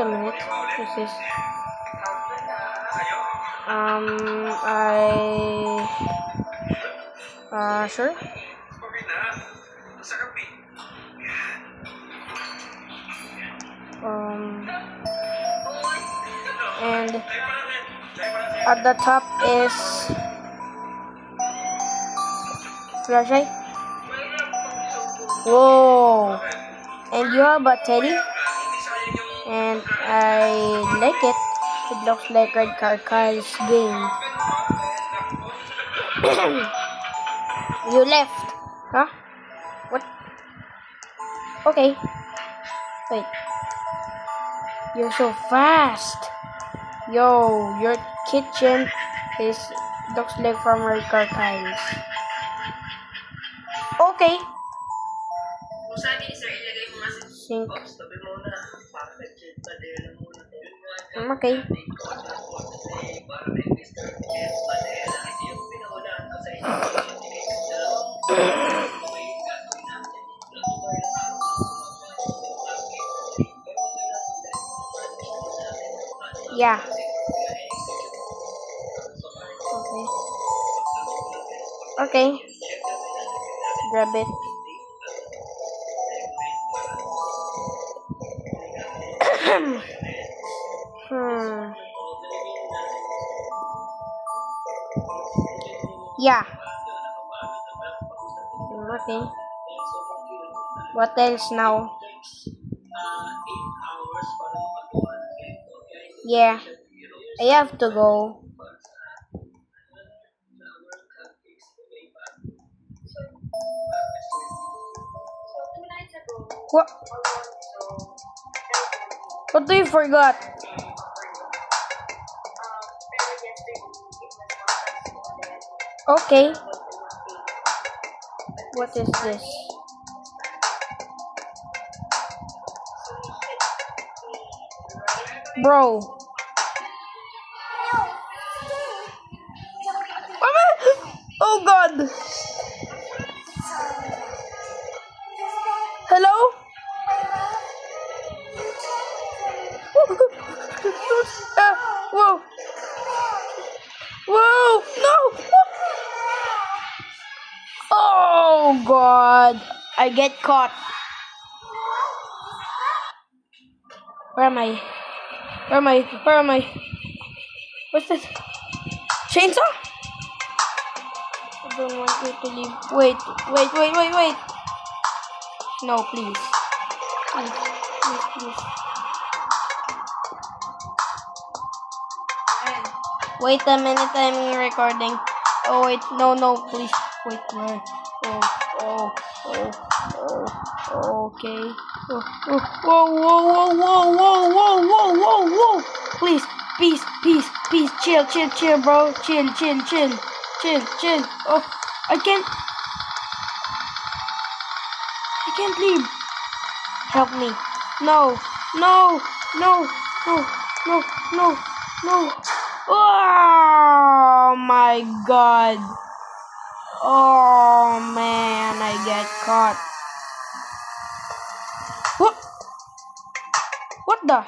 a minute. What's this? Sure. And at the top is flashlight. Whoa! And you have a teddy, and I like it. It looks like Red Carca's game. You left, huh? What? Okay. Wait. You're so fast. Yo, your kitchen looks like from Red Carca's. Okay. Sink. Okay. Yeah. Okay. Grab it. Yeah. Okay. What else now? Yeah. I have to go. What? What do you forgot? Okay. What is this? Bro. Oh God. Hello? Whoa. Whoa. No. Oh God. I get caught. Where am I? Where am I? Where am I? What's this? Chainsaw? I don't want you to leave. Wait. No, please. Please. Wait a minute, I'm recording. Oh wait, no, please. Wait, where? Okay. Whoa. Please, peace. Chill, bro. Chill. Oh, I can't leave. Help me. No. Oh my God. Oh man, I get caught. What the?